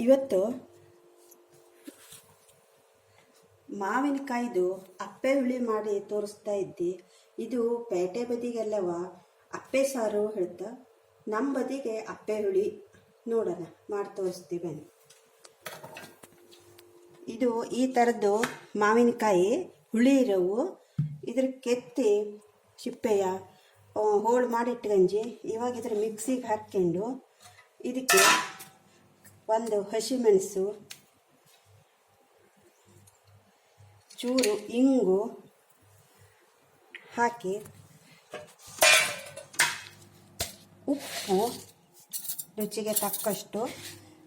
ಇವತ್ತು ಮಾವಿನಕಾಯ್ದು ಅಪ್ಪೆ ಹುಳಿ ಮಾಡಿ ತೋರಿಸ್ತಾ ಇದ್ದಿ. ಇದು ಪೇಟೆ ಬದಿಗೆಲ್ಲವ ಅಪ್ಪೆ ಸಾರು ಹೇಳ್ತಾ, ನಮ್ಮ ಬದಿಗೆ ಅಪ್ಪೆ ಹುಳಿ ನೋಡೋಣ ಮಾಡಿ ತೋರಿಸ್ತೀವಿ ಬನ್ನಿ. ಇದು ಈ ಥರದ್ದು ಮಾವಿನಕಾಯಿ ಹುಳಿ ಇರೋವು. ಇದ್ರ ಕೆತ್ತಿ ಸಿಪ್ಪೆಯ ಹೋಳು ಮಾಡಿಟ್ಕಂಜಿ ಇವಾಗ ಇದ್ರ ಮಿಕ್ಸಿಗೆ ಹಾಕ್ಕೊಂಡು ಇದಕ್ಕೆ ಒಂದು ಹಸಿಮೆಣಸು, ಚೂರು ಇಂಗು ಹಾಕಿ, ಉಪ್ಪು ರುಚಿಗೆ ತಕ್ಕಷ್ಟು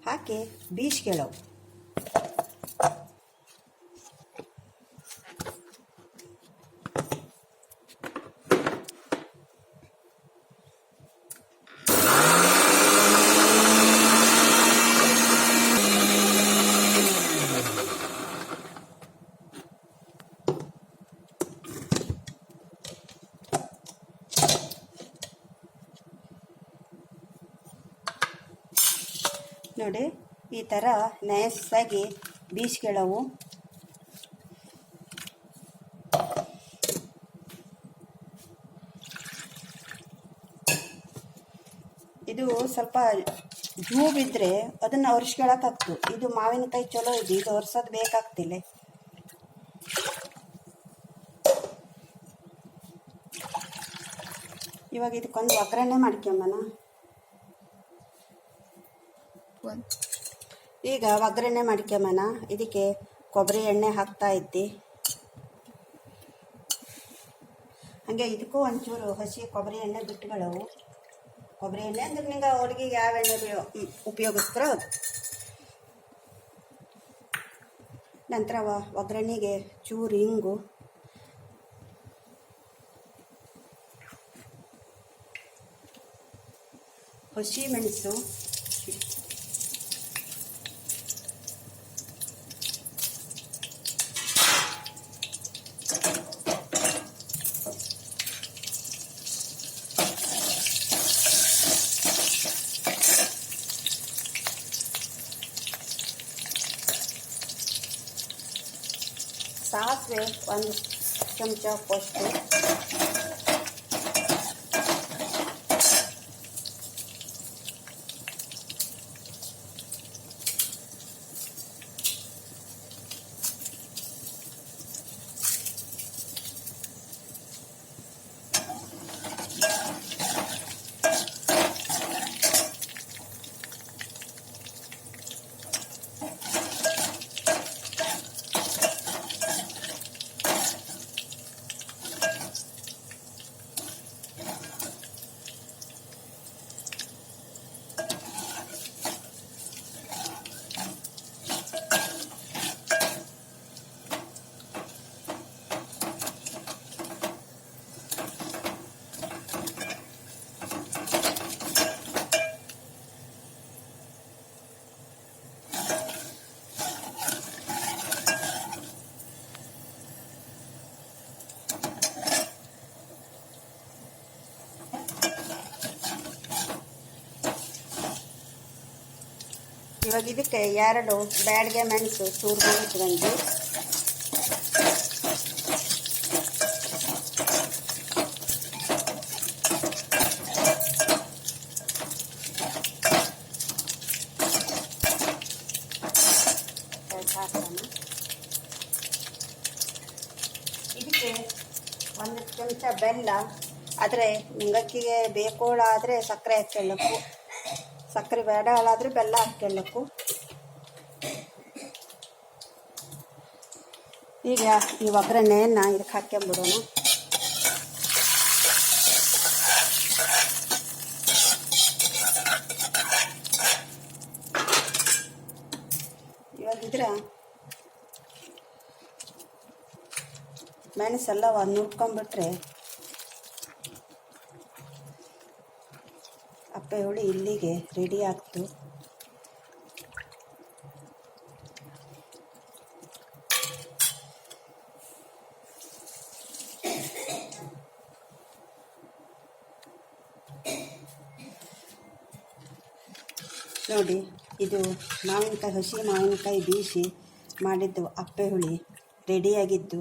ಹಾಕಿ ಬೀಸ್ಕೊಳ್ಳವು. ನೋಡಿ ಈ ಥರ ನೈಸಾಗಿ ಬೀಸ್ಕೊಳ್ಳವು. ಇದು ಸ್ವಲ್ಪ ಜೂಬಿದ್ರೆ ಅದನ್ನು ಒರೆಸ್ಕೊಳಕ್ಕಾಗ್ತು. ಇದು ಮಾವಿನಕಾಯಿ ಚಲೋ ಇದೆ, ಇದು ಒರೆಸೋದು ಬೇಕಾಗ್ತಿಲ್ಲ. ಇವಾಗ ಇದಕ್ಕೊಂದು ಒಗ್ಗರಣೆ ಮಾಡ್ಕೊಂಬನ. ಈಗ ಒಗ್ಗರಣೆ ಮಾಡ್ಕೊಂಬನ. ಇದಕ್ಕೆ ಕೊಬ್ಬರಿ ಎಣ್ಣೆ ಹಾಕ್ತಾ ಇದ್ದಿ. ಹಾಗೆ ಇದಕ್ಕೂ ಒಂಚೂರು ಹಸಿ ಕೊಬ್ಬರಿ ಎಣ್ಣೆ ಬಿಟ್ಟುಗಳವು. ಕೊಬ್ಬರಿ ಎಣ್ಣೆ ಅಂದ್ರೆ ನಿಂಗೆ ಅಡುಗೆಗೆ ಯಾವ ಎಣ್ಣೆ ಉಪಯೋಗಿಸ್ತಾರೋ ಅದು. ನಂತರ ಒಗ್ಗರಣೆಗೆ ಚೂರು ಇಂಗು, ಹಸಿ ಮೆಣಸು, ಸಾಸಿವೆ ಒಂದು ಚಮಚ ಪೋಷ್ಟು, ಇವಾಗ ಇದಕ್ಕೆ 2 ಬ್ಯಾಡಗೆ ಮೆಣಸು ಚೂರು ಮಾಡಿಟ್ಕೊಂಡು ಹಾಕೋಣ. ಇದಕ್ಕೆ 1 ಚಮಚ ಬೆಲ್ಲ, ಆದರೆ ಮುಂಗಕ್ಕಿಗೆ ಬೇಕೋಳಾದರೆ ಸಕ್ಕರೆ ಹಾಕ್ಕೊಳ್ಳಕ್ಕು, ಸಕ್ಕರೆ ಬೇಡ ಹಾಳಾದರೆ ಬೆಲ್ಲ ಹಾಕ್ಕೊಳ್ಳಕ್ಕು. ಈಗ ಈ ಒಗ್ಗರಣೆಯನ್ನು ಇದಕ್ಕೆ ಹಾಕ್ಕೊಂಬಿಡೋಣ. ಇವಾಗ ಇದ್ರೆ ಮೆಣಸೆಲ್ಲ ನುರ್ಕೊಂಬಿಟ್ರೆ ಅಪ್ಪೆ ಹುಳಿ ಇಲ್ಲಿಗೆ ರೆಡಿ ಆಗ್ತು. ನೋಡಿ ಇದು ಮಾವಿನಕಾಯಿ, ಹಸಿ ಮಾವಿನಕಾಯಿ ಬೀಸಿ ಮಾಡಿದ್ದು ಅಪ್ಪೆ ಹುಳಿ ರೆಡಿಯಾಗಿದ್ದು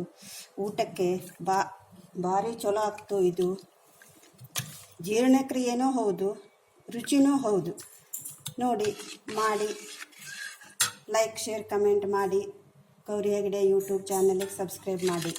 ಊಟಕ್ಕೆ ಭಾರಿ ಚಲೋ ಆಗ್ತು. ಇದು ಜೀರ್ಣಕ್ರಿಯೆನೂ ಹೌದು, ರುಚಿನೂ ಹೌದು. ನೋಡಿ, ಮಾಡಿ, ಲೈಕ್, ಶೇರ್, ಕಮೆಂಟ್ ಮಾಡಿ. ಗೌರಿ ಹೆಗ್ಡೆ ಯೂಟ್ಯೂಬ್ ಚಾನಲ್ಗೆ ಸಬ್ಸ್ಕ್ರೈಬ್ ಮಾಡಿ.